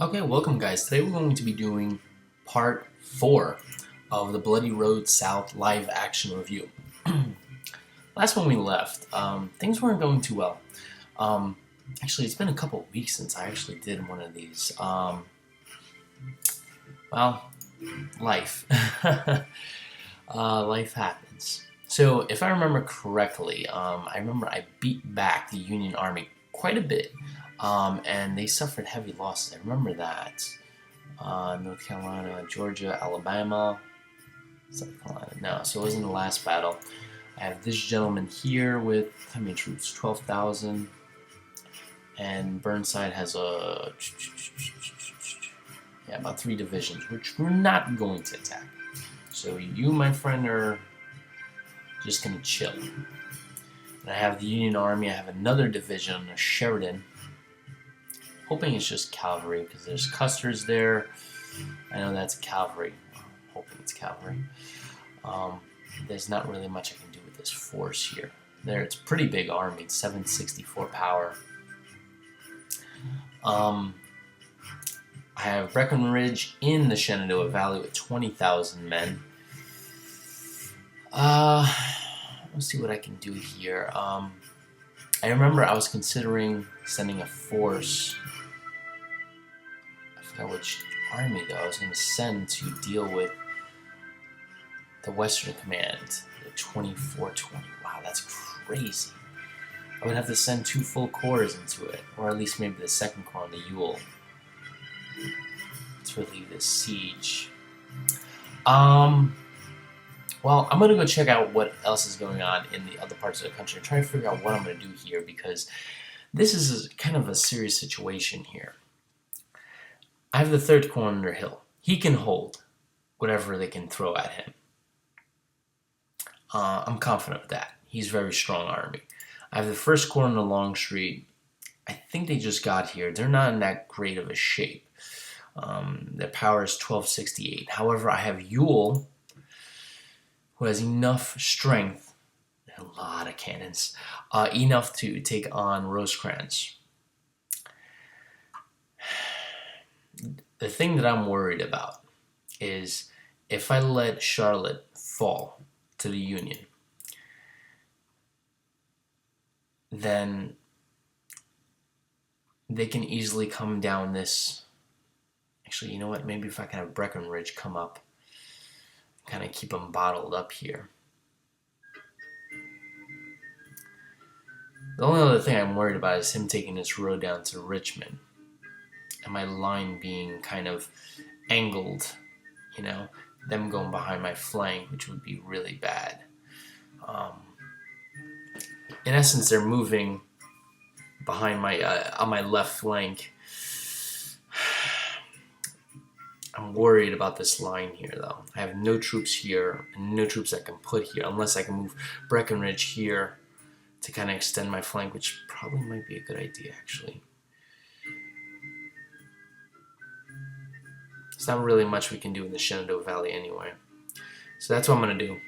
Okay, welcome guys. Today we're going to be doing part 4 of the Bloody Road South live action review. Last when we left, things weren't going too well. Um, Actually, it's been a couple of weeks since I actually did one of these. Well, life. Life happens. So, if I remember correctly, I remember I beat back the Union Army quite a bit, and they suffered heavy losses. I remember that. North Carolina, Georgia, Alabama, South Carolina. No, so it wasn't the last battle. I have this gentleman here with how many troops? 12,000. And Burnside has about 3 divisions, which we're not going to attack. So you, my friend, are just going to chill. And I have the Union Army. I have another division, a Sheridan. Hoping it's just cavalry because there's Custer's there. I know that's cavalry. Hoping it's cavalry. There's not really much I can do with this force here. It's a pretty big army. It's 764 power. I have Breckenridge in the Shenandoah Valley with 20,000 men. Let's see what I can do here. I remember I was considering sending a force. I forgot which army though I was going to send to deal with the Western Command, the 2420. Wow, that's crazy. I would have to send 2 full corps into it, or at least maybe the 2nd Corps on the Ewell to relieve this siege. Well, I'm gonna go check out what else is going on in the other parts of the country and try to figure out what I'm gonna do here because this is kind of a serious situation here. I have the 3rd Corps under Hill. He can hold whatever they can throw at him. I'm confident of that. He's a very strong army. I have the 1st Corps in the Longstreet. I think they just got here. They're not in that great of a shape. Their power is 1268. However, I have Ewell, who has enough strength, a lot of cannons, enough to take on Rosecrans. The thing that I'm worried about is if I let Charlotte fall to the Union, then they can easily come down this. Actually, you know what? Maybe if I can have Breckenridge come up, kind of keep them bottled up here. The only other thing I'm worried about is him taking this road down to Richmond and my line being kind of angled, them going behind my flank, which would be really bad. In essence, they're moving behind on my left flank. I'm worried about this line here, though. I have no troops here and no troops I can put here unless I can move Breckenridge here to kind of extend my flank, which probably might be a good idea, actually. There's not really much we can do in the Shenandoah Valley anyway. So that's what I'm going to do.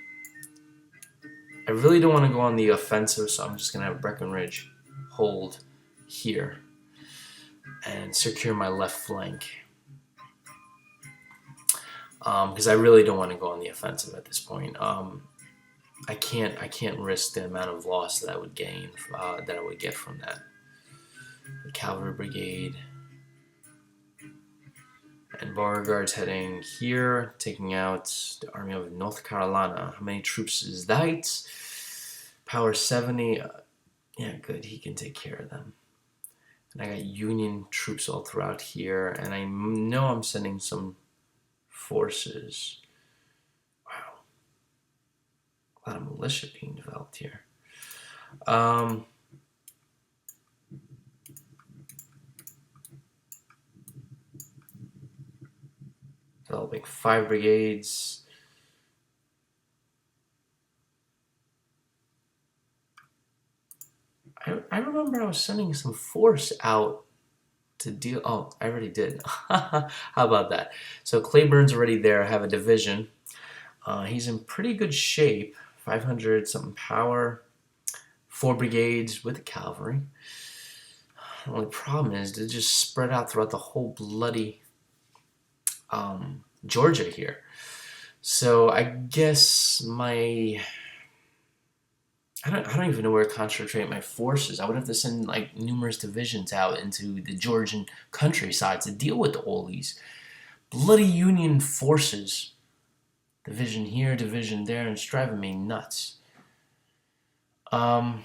I really don't want to go on the offensive, so I'm just going to have Breckenridge hold here and secure my left flank. Because I really don't want to go on the offensive at this point. I can't risk the amount of loss that I would gain, that I would get from that. The cavalry brigade. And Beauregard's heading here, taking out the Army of North Carolina. How many troops is that? Power 70. Yeah, good. He can take care of them. And I got Union troops all throughout here. And I know I'm sending some forces. Wow. A lot of militia being developed here. Developing 5 brigades. I remember I was sending some force out to deal. Oh, I already did. How about that? So Claiborne's already there. I have a division. He's in pretty good shape. 500 something power. 4 brigades with the cavalry. The only problem is they're just spread out throughout the whole bloody Georgia here. So I guess I don't even know where to concentrate my forces. I would have to send like numerous divisions out into the Georgian countryside to deal with all these bloody Union forces. Division here, division there, and it's driving me nuts. I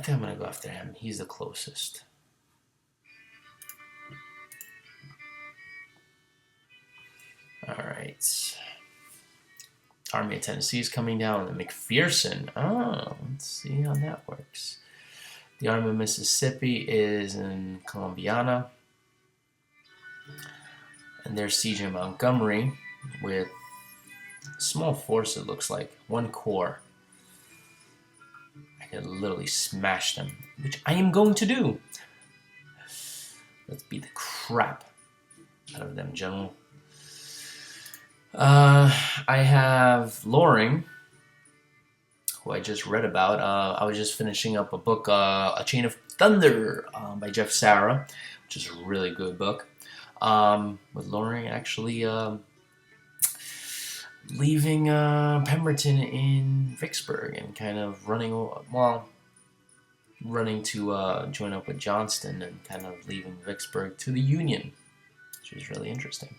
think I'm gonna go after him. He's the closest. Alright. Army of Tennessee is coming down. And McPherson. Oh, let's see how that works. The Army of Mississippi is in Columbiana. And they're sieging Montgomery with a small force, it looks like. 1 corps. I could literally smash them, which I am going to do. Let's beat the crap out of them, General. I have Loring, who I just read about. I was just finishing up a book, A Chain of Thunder, by Jeff Sarah, which is a really good book. With Loring actually leaving Pemberton in Vicksburg and kind of running to join up with Johnston and kind of leaving Vicksburg to the Union, which is really interesting.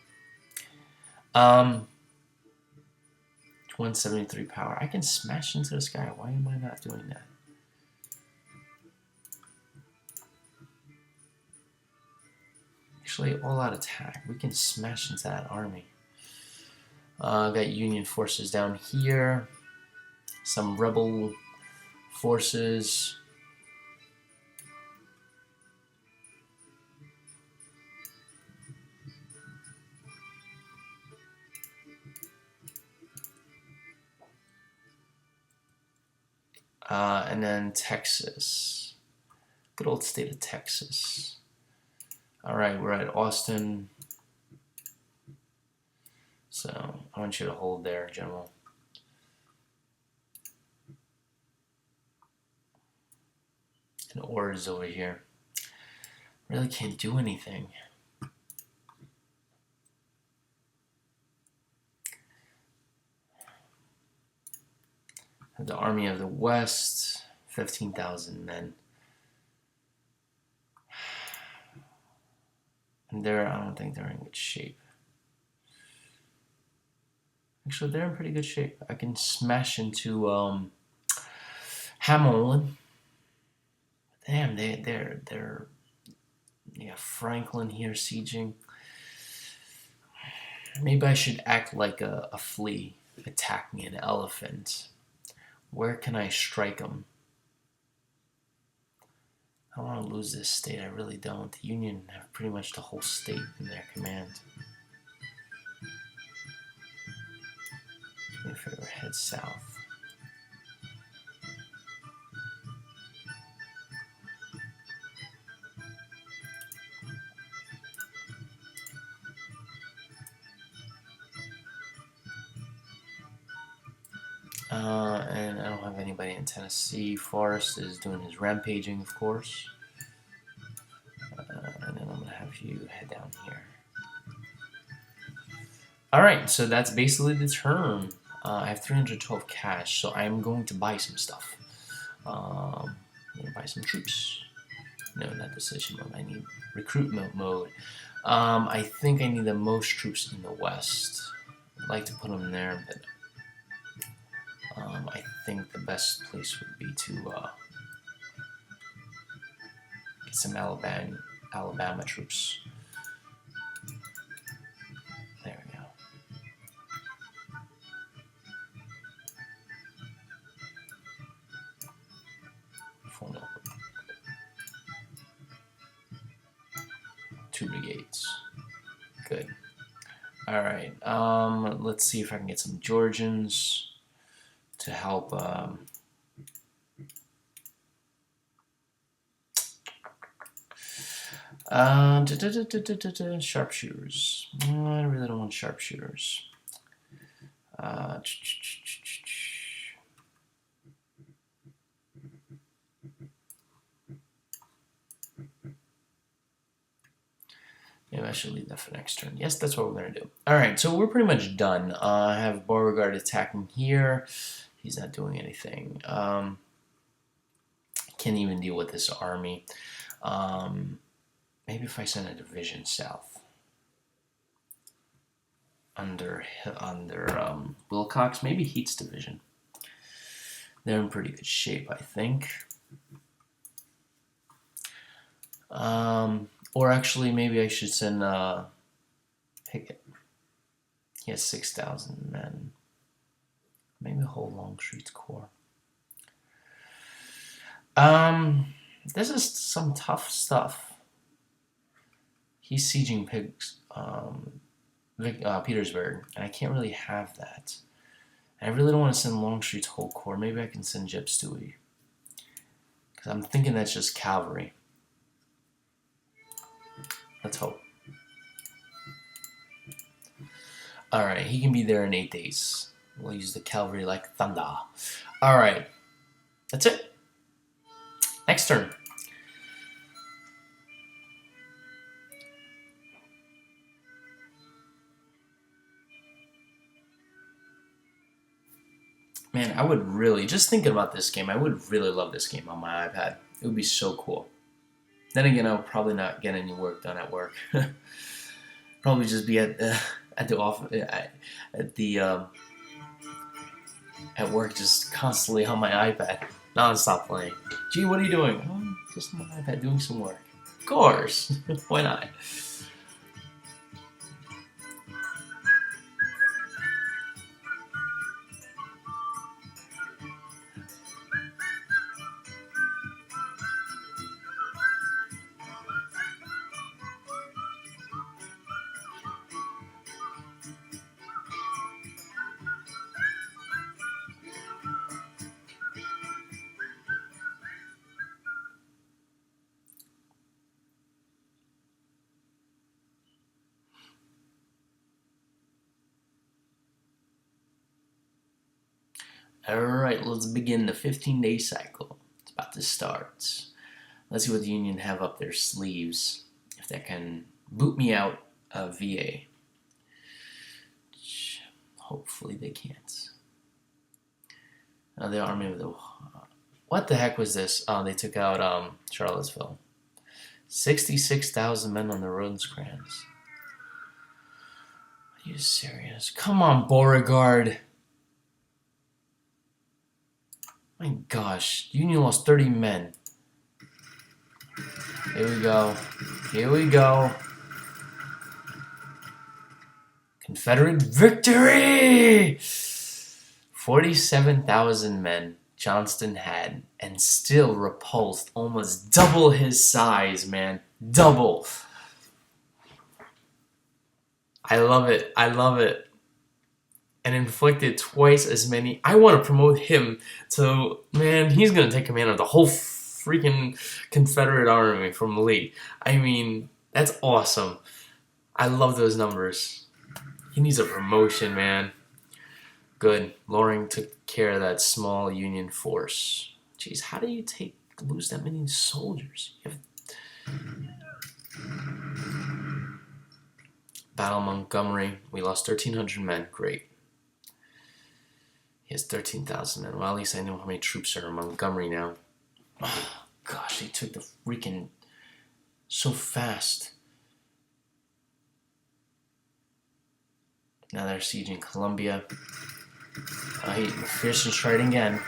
173 power. I can smash into the sky. Why am I not doing that? Actually, all-out attack. We can smash into that army. Got Union forces down here. Some rebel forces. And then Texas. Good old state of Texas. Alright, we're at Austin. So, I want you to hold there, General. And Orr's over here. Really can't do anything. The Army of the West, 15,000 men. And I don't think they're in good shape. Actually, they're in pretty good shape. I can smash into Hamilton. Damn, they're yeah, Franklin here sieging. Maybe I should act like a flea attacking an elephant. Where can I strike them? I don't want to lose this state. I really don't. The Union have pretty much the whole state in their command. If I ever head south. And I don't have anybody in Tennessee. Forrest is doing his rampaging, of course. And then I'm going to have you head down here. Alright, so that's basically the turn. I have 312 cash, so I'm going to buy some stuff. I'm going to buy some troops. No, not decision mode. I need recruitment mode. I think I need the most troops in the West. I'd like to put them there, but I think the best place would be to get some Alabama troops. There we go. Full number. 2 brigades. Good. Alright, let's see if I can get some Georgians to help sharpshooters. I really don't want sharpshooters. I should leave that for next turn. Yes, that's what we're going to do. Alright, so we're pretty much done. I have Beauregard attacking here. He's not doing anything. Can't even deal with this army. Maybe if I send a division south. Under Wilcox, maybe Heat's division. They're in pretty good shape, I think. Or actually, maybe I should send Pickett. He has 6,000 men. Maybe hold Longstreet's corps. This is some tough stuff. He's sieging Petersburg, and I can't really have that. And I really don't want to send Longstreet's whole corps. Maybe I can send Jeb Stuart. Because I'm thinking that's just cavalry. Let's hope. Alright, he can be there in 8 days. We'll use the cavalry like thunder. Alright. That's it. Next turn. Man, I would really, just thinking about this game, I would really love this game on my iPad. It would be so cool. Then again, I would probably not get any work done at work. Probably just be at work, just constantly on my iPad, non-stop playing. Gee, what are you doing? Oh, just on my iPad doing some work. Of course, why not? Alright, let's begin the 15-day cycle. It's about to start. Let's see what the Union have up their sleeves. If that can boot me out of VA. Hopefully they can't. The army of the... What the heck was this? Oh, they took out Charlottesville. 66,000 men on the Rosecrans. Are you serious? Come on, Beauregard. My gosh, Union lost 30 men. Here we go. Here we go. Confederate victory! 47,000 men Johnston had, and still repulsed almost double his size, man. Double. I love it. I love it. And inflicted twice as many. I want to promote him to, man, he's going to take command of the whole freaking Confederate army from Lee. I mean, that's awesome. I love those numbers. He needs a promotion, man. Good. Loring took care of that small Union force. Jeez, how do you lose that many soldiers? Battle of Montgomery. We lost 1,300 men. Great. He has 13,000 men. Well, at least I know how many troops are in Montgomery now. Oh, gosh, they took the freaking... so fast. Now they're sieging Columbia. McPherson tried again.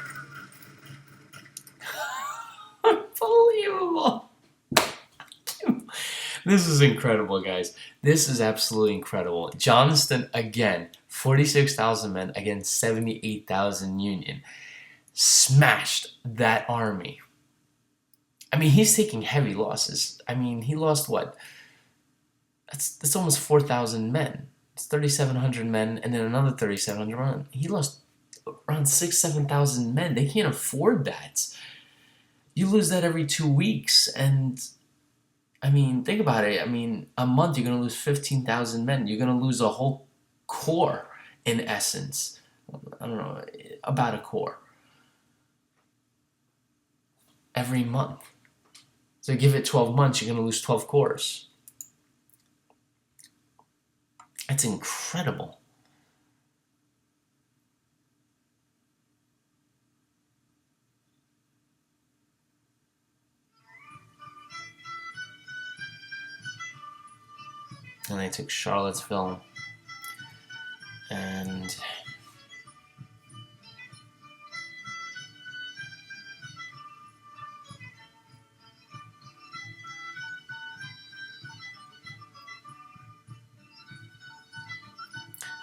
Unbelievable. This is incredible, guys. This is absolutely incredible. Johnston again. 46,000 men against 78,000 Union. Smashed that army. I mean, he's taking heavy losses. I mean, he lost what? That's almost 4,000 men. It's 3,700 men, and then another 3,700 men. He lost around 7,000 men. They can't afford that. You lose that every 2 weeks, and I mean, think about it. I mean, a month you're going to lose 15,000 men. You're going to lose a whole corps, in essence. I don't know, about a corps. Every month. So give it 12 months, you're going to lose 12 corps. It's incredible. And they took Charlottesville. And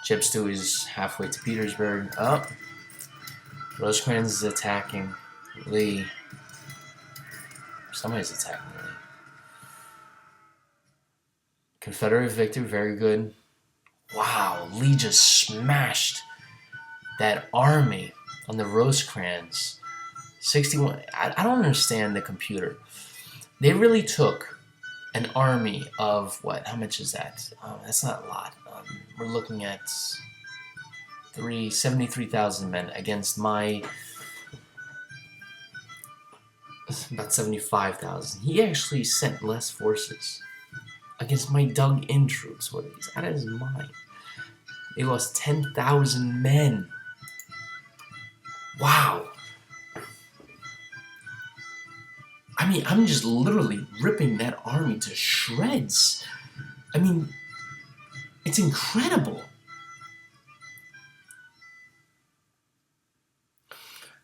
Chips to is halfway to Petersburg. Up. Rosecrans is attacking Lee. Somebody's attacking Lee. Confederate victory, very good. Wow, Lee just smashed that army on the Rosecrans. 61. I don't understand the computer. They really took an army of what? How much is that? That's not a lot. We're looking at 73,000 men against my about 75,000. He actually sent less forces against my dug-in troops. What is out of his mind? They lost 10,000 men. Wow. I mean, I'm just literally ripping that army to shreds. I mean, it's incredible.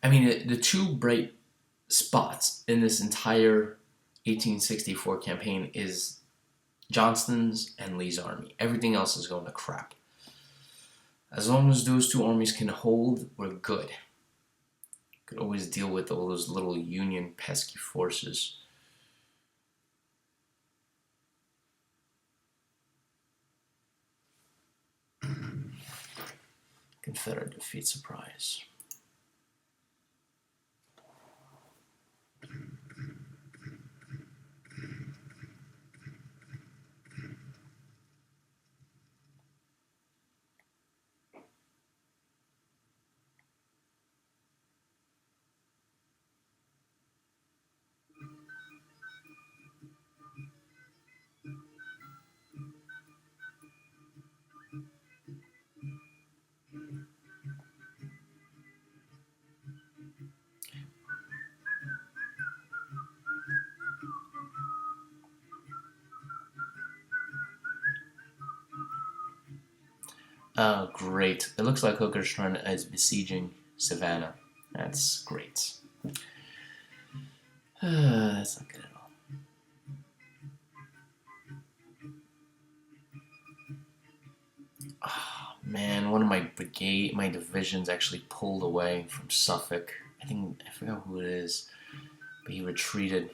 I mean, the two bright spots in this entire 1864 campaign is Johnston's and Lee's army. Everything else is going to crap. As long as those two armies can hold, we're good. Could always deal with all those little Union pesky forces. Confederate defeat surprise. Oh, great. It looks like Hooker's run is besieging Savannah. That's great. That's not good at all. Oh, man, one of my divisions actually pulled away from Suffolk. I forgot who it is, but he retreated.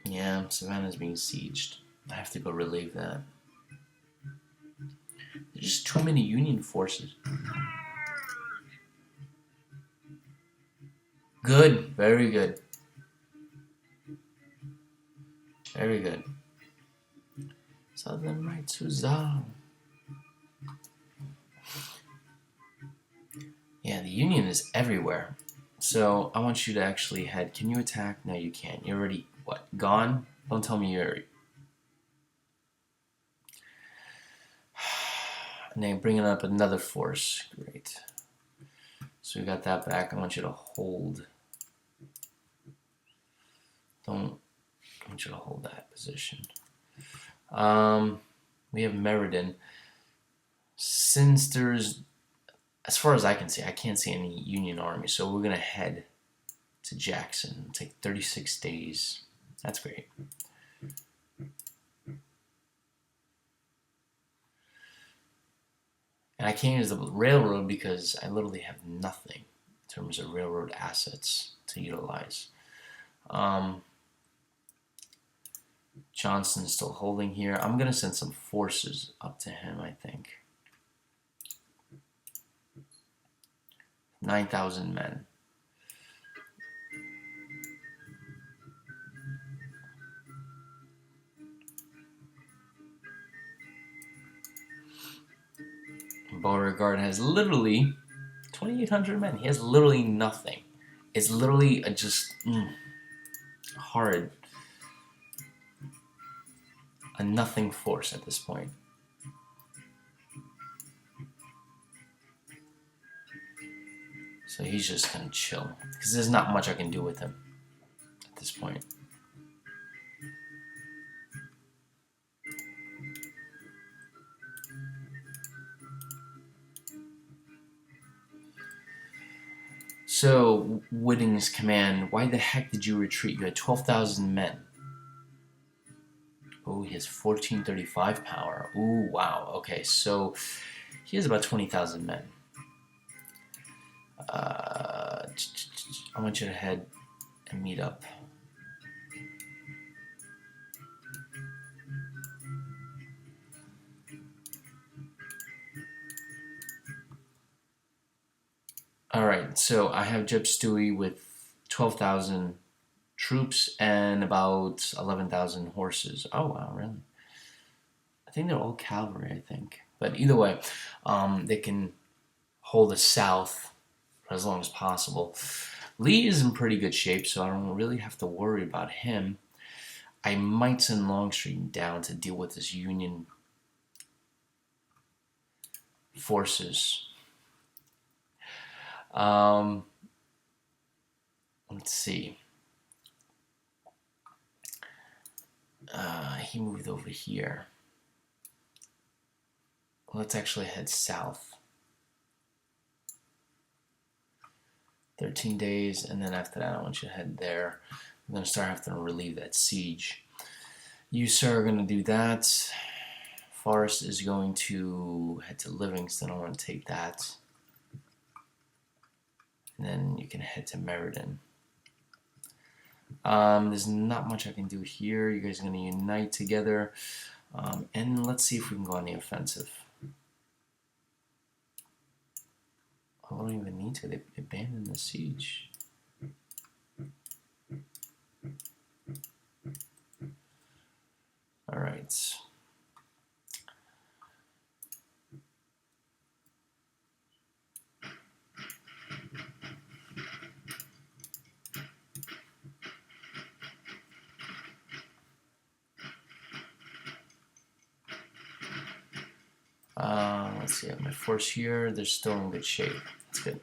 Yeah, Savannah's being sieged. I have to go relieve that. There's just too many Union forces. Good, very good. Very good. Southern Right Huzzah. Yeah, the Union is everywhere. So I want you to actually head. Can you attack? No, you can't. You're already, what, gone? Don't tell me you're... And then bringing up another force. Great. So we got that back. I want you to hold. I want you to hold that position. We have Meriden. Since there's, as far as I can see, I can't see any Union army, so we're gonna head to Jackson. It'll take 36 days. That's great. And I can't use the railroad because I literally have nothing in terms of railroad assets to utilize. Johnston's still holding here. I'm going to send some forces up to him, I think. 9,000 men. Beauregard has literally 2,800 men. He has literally nothing It's literally just hard. A nothing force at this point. So he's just gonna chill. Because there's not much I can do with him at this point. So, Whitting's command, why the heck did you retreat? You had 12,000 men. Oh, he has 1435 power. Ooh, wow. Okay, so he has about 20,000 men. I want you to head and meet up. Alright, so I have Jeb Stewie with 12,000 troops and about 11,000 horses. Oh, wow, really? I think they're all cavalry, I think. But either way, they can hold the south for as long as possible. Lee is in pretty good shape, so I don't really have to worry about him. I might send Longstreet down to deal with this Union forces. Let's see. He moved over here. Let's actually head south. 13 days, and then after that I want you to head there. I'm going to start having to relieve that siege. You, sir, are going to do that. Forrest is going to head to Livingston. I want to take that. And then you can head to Meriden. There's not much I can do here. You guys are going to unite together. And let's see if we can go on the offensive. I don't even need to. They abandoned the siege. All right. Let's see, I have my force here. They're still in good shape. That's good.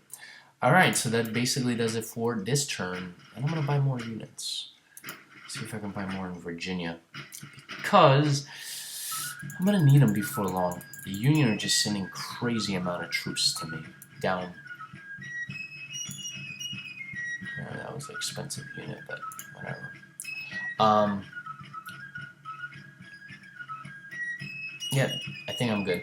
Alright, so that basically does it for this turn. And I'm going to buy more units. See if I can buy more in Virginia. Because I'm going to need them before long. The Union are just sending crazy amount of troops to me. Down. That was an expensive unit, but whatever. Yeah, I think I'm good.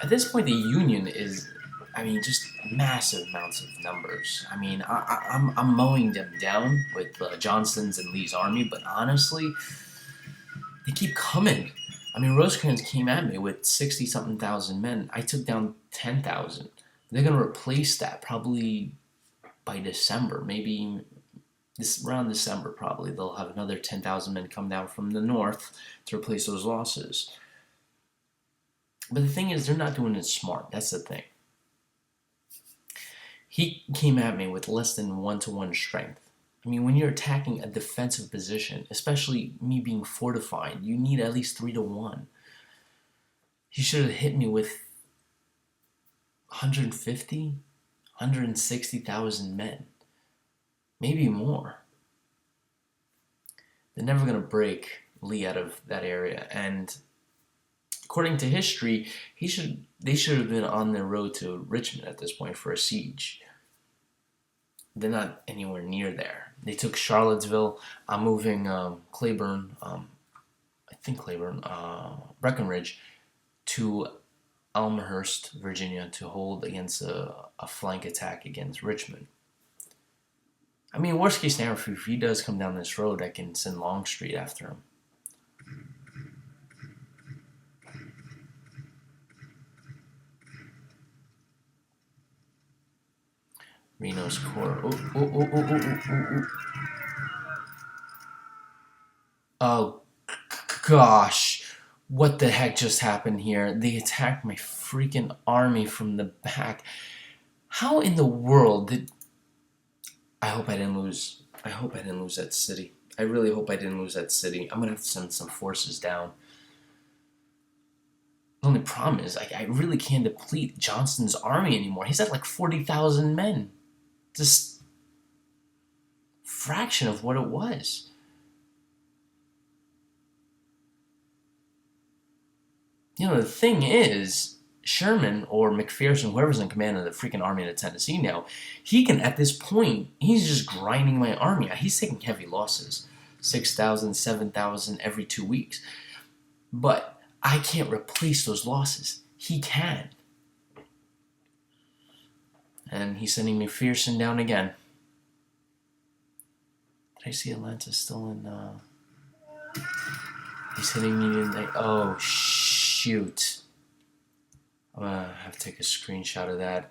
At this point, the Union is, I mean, just massive amounts of numbers. I mean, I'm mowing them down with Johnston's and Lee's army, but honestly, they keep coming. I mean, Rosecrans came at me with 60-something thousand men. I took down 10,000. They're going to replace that probably by December, maybe around December probably. They'll have another 10,000 men come down from the north to replace those losses. But the thing is, they're not doing it smart. That's the thing. He came at me with less than 1-to-1 strength. I mean, when you're attacking a defensive position, especially me being fortified, you need at least 3-to-1. He should have hit me with 150, 160,000 men. Maybe more. They're never going to break Lee out of that area. And according to history, they should have been on their road to Richmond at this point for a siege. They're not anywhere near there. They took Charlottesville. I'm moving Breckinridge to Elmhurst, Virginia, to hold against a flank attack against Richmond. I mean, worst case scenario, if he does come down this road, I can send Longstreet after him. Reno's Corps. Oh, gosh. What the heck just happened here? They attacked my freaking army from the back. How in the world did... I hope I didn't lose. I hope I didn't lose that city. I really hope I didn't lose that city. I'm going to have to send some forces down. The only problem is I really can't deplete Johnston's army anymore. He's at like 40,000 men. Just fraction of what it was. You know, the thing is, Sherman or McPherson, whoever's in command of the freaking army of Tennessee now, he can, at this point, he's just grinding my army out. He's taking heavy losses. 6,000, 7,000 every 2 weeks. But I can't replace those losses. He can. And he's sending McPherson down again. Did I see Atlanta still in... He's hitting me in... Oh, shoot. I'm going to have to take a screenshot of that.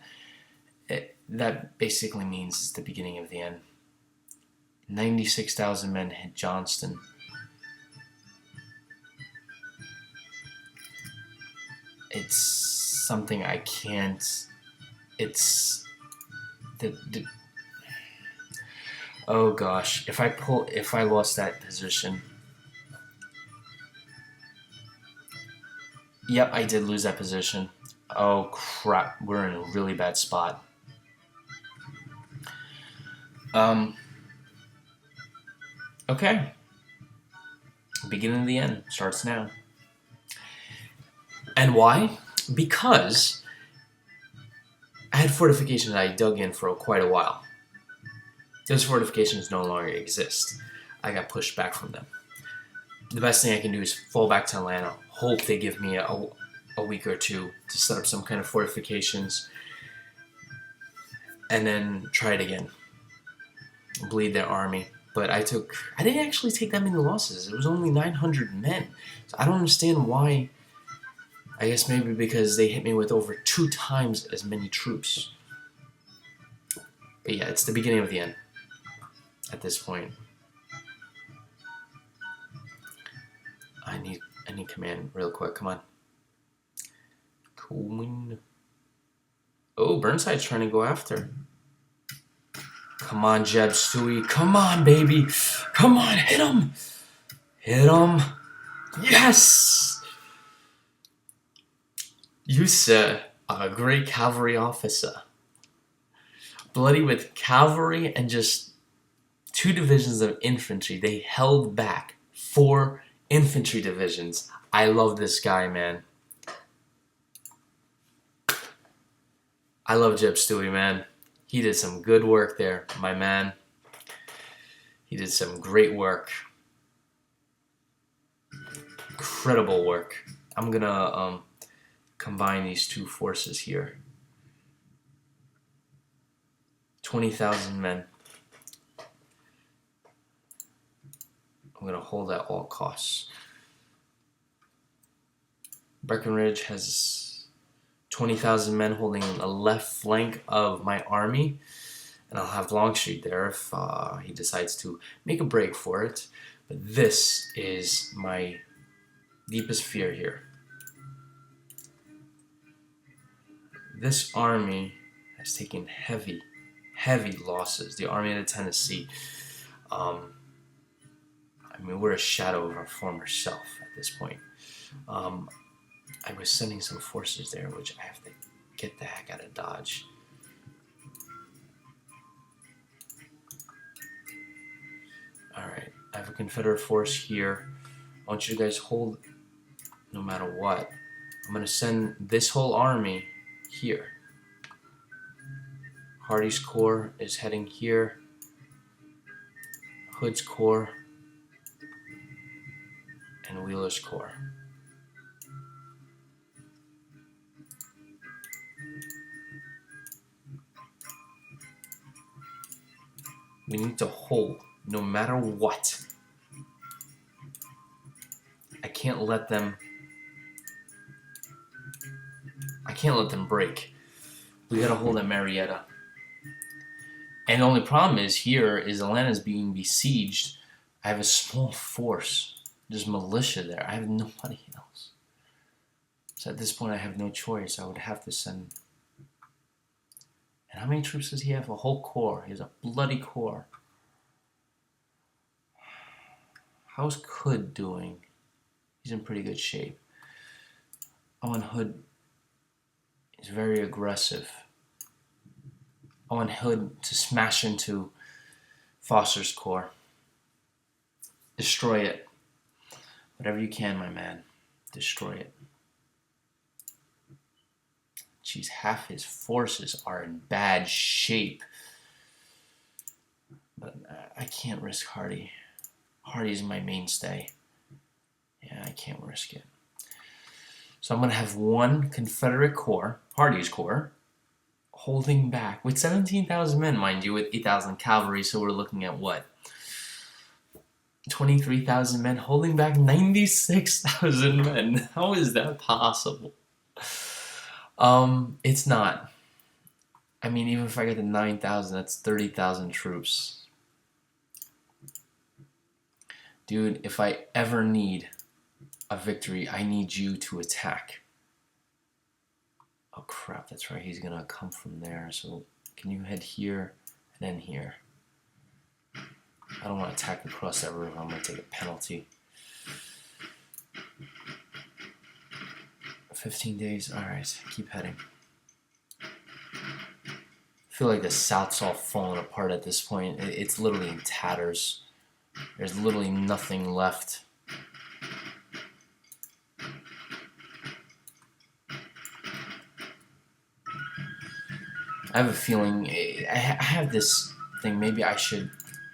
That basically means it's the beginning of the end. 96,000 men hit Johnston. It's something I can't... It's... Oh gosh, if I lost that position... Yep, I did lose that position. Oh crap, we're in a really bad spot. Okay. Beginning of the end starts now. And why? Because I had fortifications I dug in for quite a while. Those fortifications no longer exist. I got pushed back from them. The best thing I can do is fall back to Atlanta, hope they give me a week or two to set up some kind of fortifications, and then try it again. Bleed their army. But I didn't actually take that many losses. It was only 900 men. So I don't understand why. I guess maybe because they hit me with over 2 times as many troops. But yeah, it's the beginning of the end at this point. I need command real quick. Come on. Cool. Oh, Burnside's trying to go after. Come on, Jeb Stewie. Come on, baby. Come on, hit him. Hit him. Yes! You, sir, are a great cavalry officer. Bloody with cavalry and just 2 divisions of infantry. They held back 4 infantry divisions. I love this guy, man. I love Jeb Stewie, man. He did some good work there, my man. He did some great work. Incredible work. I'm gonna combine these 2 forces here. 20,000 men. I'm gonna hold at all costs. Breckinridge has 20,000 men holding the left flank of my army, and I'll have Longstreet there if he decides to make a break for it. But this is my deepest fear here. This army has taken heavy losses. The Army of the Tennessee. I mean, we're a shadow of our former self at this point. I was sending some forces there, which I have to get the heck out of Dodge. Alright, I have a Confederate force here. I want you guys hold no matter what. I'm going to send this whole army here. Hardee's Corps is heading here. Hood's Corps. And Wheeler's Corps. We need to hold no matter what. I can't let them break. We gotta hold at Marietta. And the only problem is here is Atlanta's being besieged. I have a small force. Just militia there. I have nobody else. So at this point, I have no choice. I would have to send. And how many troops does he have? A whole corps. He has a bloody corps. How's Hood doing? He's in pretty good shape. Owen Hood is very aggressive. Owen Hood to smash into Foster's corps. Destroy it. Whatever you can, my man. Destroy it. Jeez, half his forces are in bad shape. But I can't risk Hardy. Hardy's my mainstay. Yeah, I can't risk it. So I'm going to have one Confederate corps, Hardy's corps, holding back with 17,000 men, mind you, with 8,000 cavalry. So we're looking at what? 23,000 men holding back 96,000 men. How is that possible? It's not. I mean, even if I get to 9,000, that's 30,000 troops. Dude, if I ever need a victory, I need you to attack. Oh crap, that's right, he's gonna come from there. So can you head here and then here? I don't want to attack across that river. I'm gonna take a penalty. 15 days. Alright, keep heading. I feel like the South's all falling apart at this point. It's literally in tatters. There's literally nothing left. I have a feeling, I have this thing, maybe I should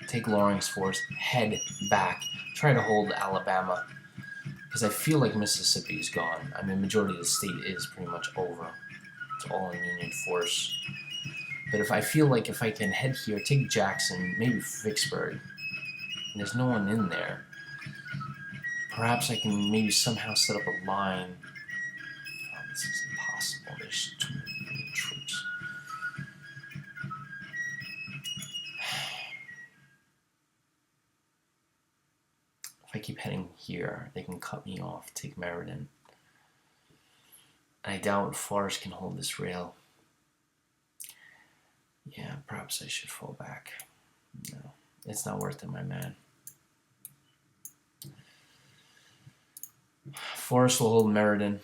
take Loring's force, head back, try to hold Alabama, because I feel like Mississippi is gone. I mean, majority of the state is pretty much over. It's all in Union force. But if I feel like if I can head here, take Jackson, maybe Vicksburg, and there's no one in there, perhaps I can maybe somehow set up a line. Oh, this is impossible. There's too many troops. If I keep heading here, they can cut me off, take Meriden. I doubt Forrest can hold this rail. Yeah, perhaps I should fall back. No, it's not worth it, my man. Forrest will hold Meriden.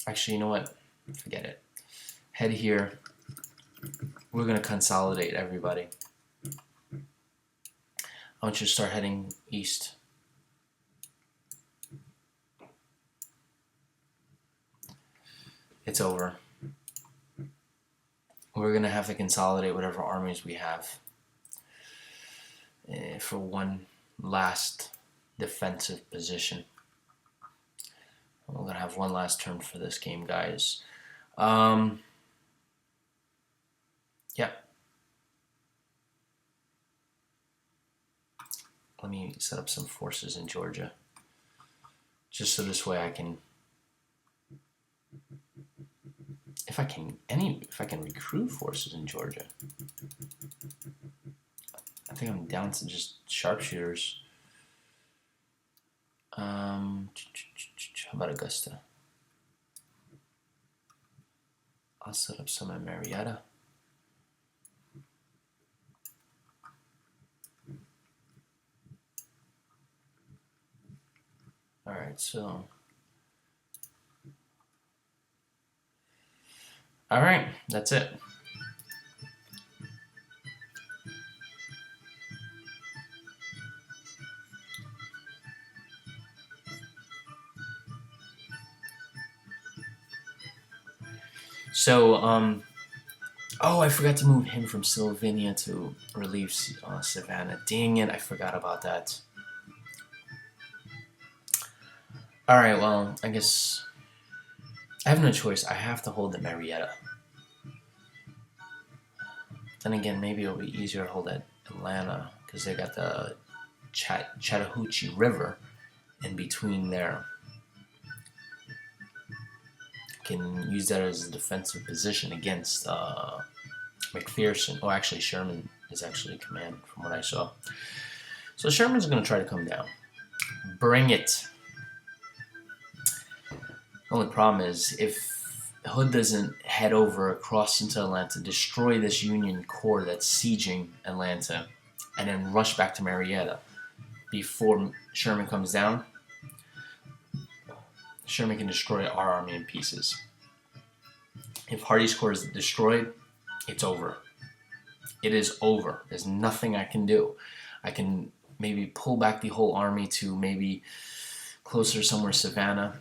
Actually, you know what? Forget it. Head here. We're going to consolidate everybody. I want you to start heading east. It's over. We're going to have to consolidate whatever armies we have for one last defensive position. We're going to have one last turn for this game, guys. Yeah. Let me set up some forces in Georgia. Just so this way I can... If I can recruit forces in Georgia. I think I'm down to just sharpshooters. How about Augusta? I'll set up some at Marietta. Alright, so... Alright, that's it. So, oh, I forgot to move him from Sylvania to relieve Savannah. Dang it, I forgot about that. Alright, well, I guess I have no choice. I have to hold at Marietta. Then again, maybe it'll be easier to hold at Atlanta because they got the Chattahoochee River in between there. Can use that as a defensive position against McPherson. Oh, actually, Sherman is actually in command from what I saw. So Sherman's going to try to come down. Bring it. The only problem is if Hood doesn't head over across into Atlanta, destroy this Union corps that's sieging Atlanta, and then rush back to Marietta before Sherman comes down, Sherman can destroy our army in pieces. If Hardee's corps is destroyed, it's over. It is over. There's nothing I can do. I can maybe pull back the whole army to maybe closer somewhere Savannah,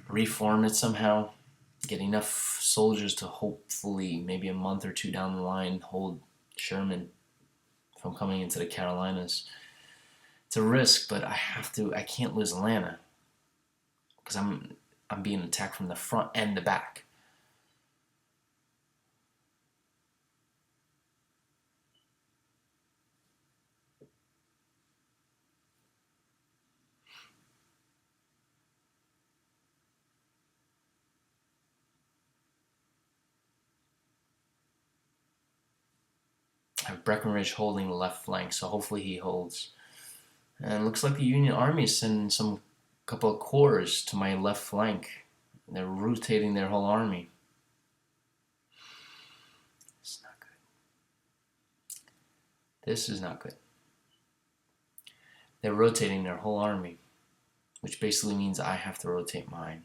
reform it somehow, get enough soldiers to hopefully maybe a month or two down the line hold Sherman from coming into the Carolinas. It's a risk, but I can't lose Atlanta because I'm being attacked from the front and the back. I have Breckinridge holding the left flank, so hopefully he holds. And it looks like the Union Army is sending some couple of corps to my left flank. They're rotating their whole army. It's not good. This is not good. They're rotating their whole army, which basically means I have to rotate mine.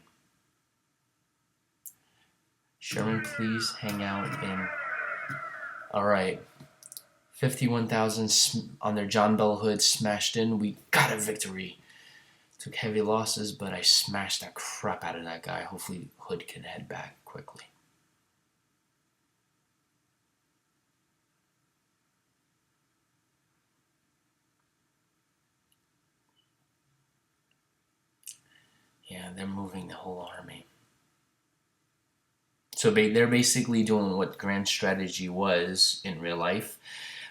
Sherman, please hang out in... Alright. 51,000 on their John Bell Hood smashed in. We got a victory. Took heavy losses, but I smashed the crap out of that guy. Hopefully Hood can head back quickly. Yeah, they're moving the whole army. So they're basically doing what grand strategy was in real life,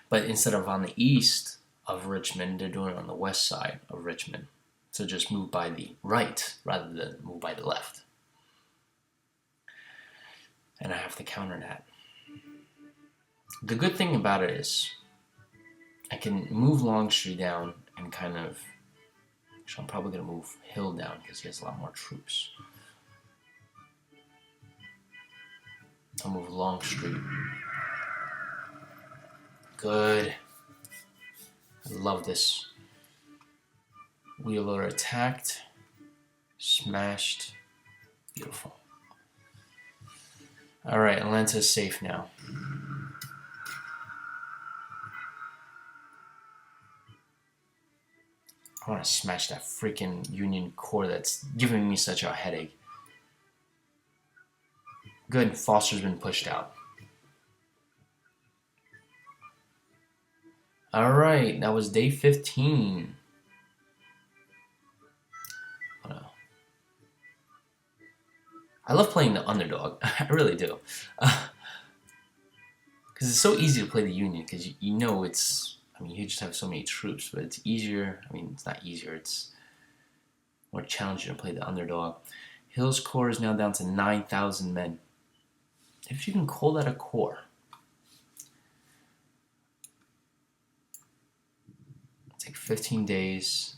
but instead of on the east of Richmond, they're doing it on the west side of Richmond. So just move by the right rather than move by the left. And I have to counter that. The good thing about it is I can move Longstreet down and kind of... Actually, I'm probably going to move Hill down because he has a lot more troops. I'll move Longstreet. Good. I love this. Wheeler attacked. Smashed. Beautiful. Alright, Atlanta's safe now. I want to smash that freaking Union corps that's giving me such a headache. Good, Foster's been pushed out. Alright, that was day 15. I love playing the underdog. I really do. Because it's so easy to play the Union, because you know it's... I mean, you just have so many troops, but it's easier. I mean, it's not easier. It's more challenging to play the underdog. Hill's corps is now down to 9,000 men. If you can call that a corps. It'll take 15 days.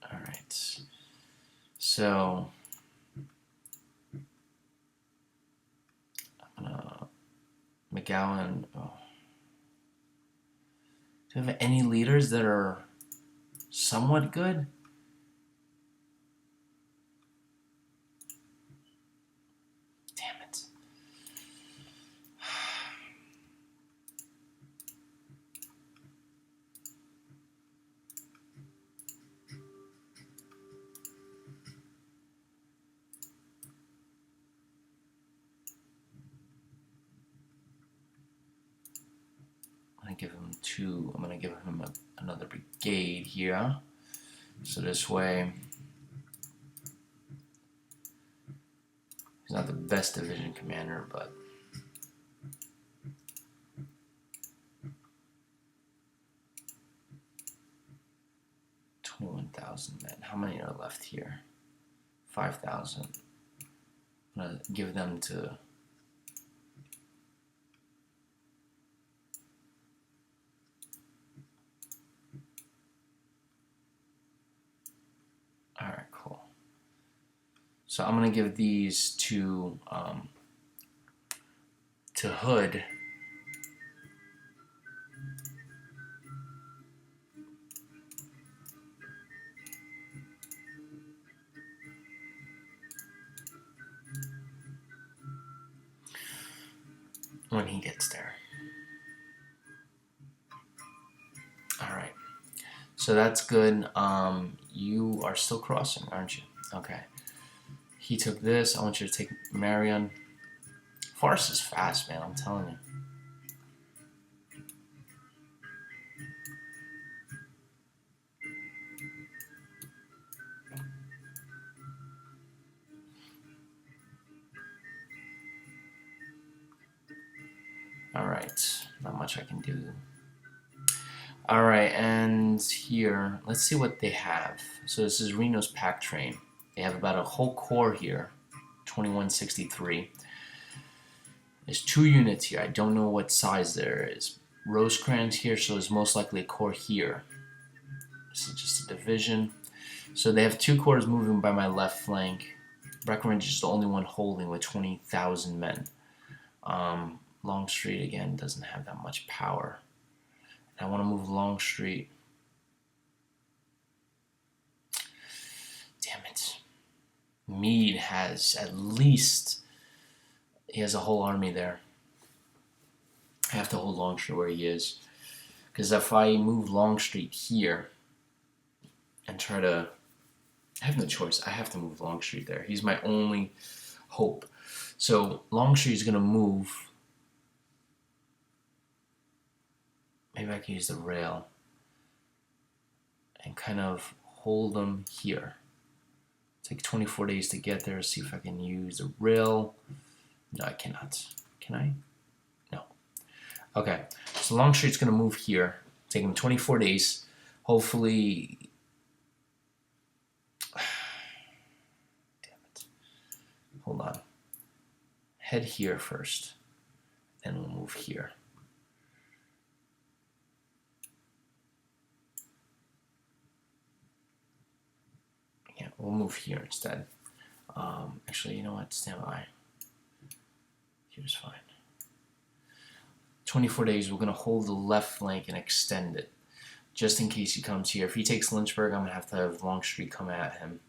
Alright. So... McGowan. Oh. Do you have any leaders that are somewhat good? Damn it. I'm gonna give him another brigade here. So this way, he's not the best division commander, but $21,000 men. How many are left here? 5,000. I'm gonna give them to So I'm going to give these to Hood. When he gets there. Alright. So that's good. You are still crossing, aren't you? Okay. He took this. I want you to take Marion. Farce is fast, man. I'm telling you. Alright. Not much I can do. Alright, and here, let's see what they have. So this is Reno's pack train. They have about a whole core here. 2163. There's 2 units here. I don't know what size there is. Rosecrans here, so there's most likely a core here. This is just a division. So they have 2 corps moving by my left flank. Breckinridge is the only one holding with 20,000 men. Longstreet, again, doesn't have that much power. I want to move Longstreet. Damn it. Meade has at least... He has a whole army there. I have to hold Longstreet where he is. Because if I move Longstreet here and try to... I have no choice. I have to move Longstreet there. He's my only hope. So Longstreet is going to move. Maybe I can use the rail and kind of hold them here. Take 24 days to get there. See if I can use the rail. No, I cannot. Can I? No. Okay, so Longstreet's going to move here. Take him 24 days. Hopefully... Damn it. Hold on. Head here first. Then we'll move here. Yeah, we'll move here instead. Actually, you know what? Stand by. Here's fine. 24 days, we're going to hold the left flank and extend it. Just in case he comes here. If he takes Lynchburg, I'm going to have Longstreet come at him.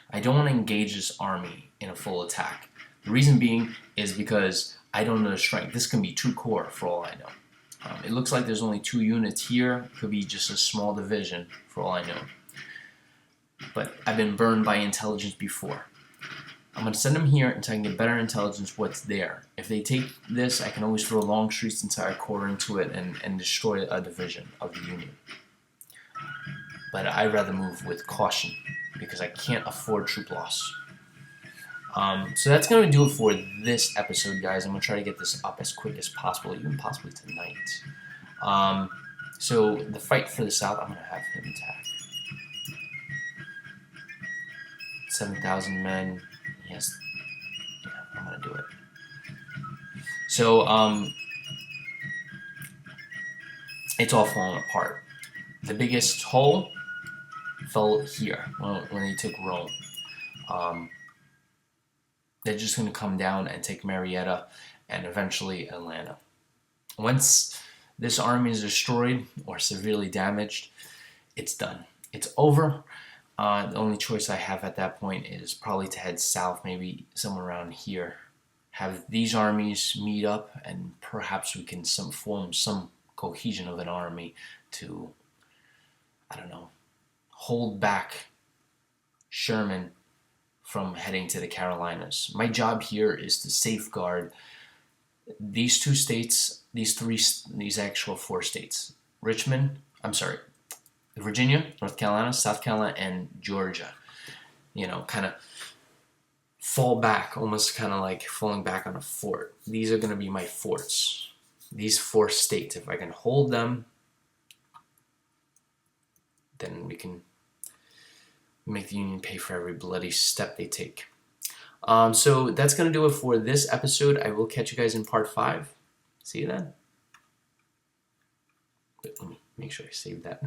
I don't want to engage this army in a full attack. The reason being is because I don't know the strength. This can be 2 corps for all I know. It looks like there's only 2 units here. It could be just a small division for all I know. But I've been burned by intelligence before. I'm going to send them here until I can get better intelligence what's there. If they take this, I can always throw Longstreet's entire corps into it and destroy a division of the Union. But I'd rather move with caution because I can't afford troop loss. So that's going to do it for this episode, guys. I'm going to try to get this up as quick as possible, even possibly tonight. So the fight for the South, I'm going to have him attack. 7,000 men. Yes. Yeah, I'm going to do it. So, it's all falling apart. The biggest hole fell here when he took Rome. They're just going to come down and take Marietta and eventually Atlanta. Once this army is destroyed or severely damaged, it's done. It's over. The only choice I have at that point is probably to head south, maybe somewhere around here. Have these armies meet up, and perhaps we can form some cohesion of an army to, I don't know, hold back Sherman from heading to the Carolinas. My job here is to safeguard these 2 states, these actual 4 states. Virginia, North Carolina, South Carolina, and Georgia. You know, kind of fall back, almost kind of like falling back on a fort. These are going to be my forts. These 4 states, if I can hold them, then we can make the Union pay for every bloody step they take. So that's going to do it for this episode. I will catch you guys in part 5. See you then. Wait, let me make sure I save that.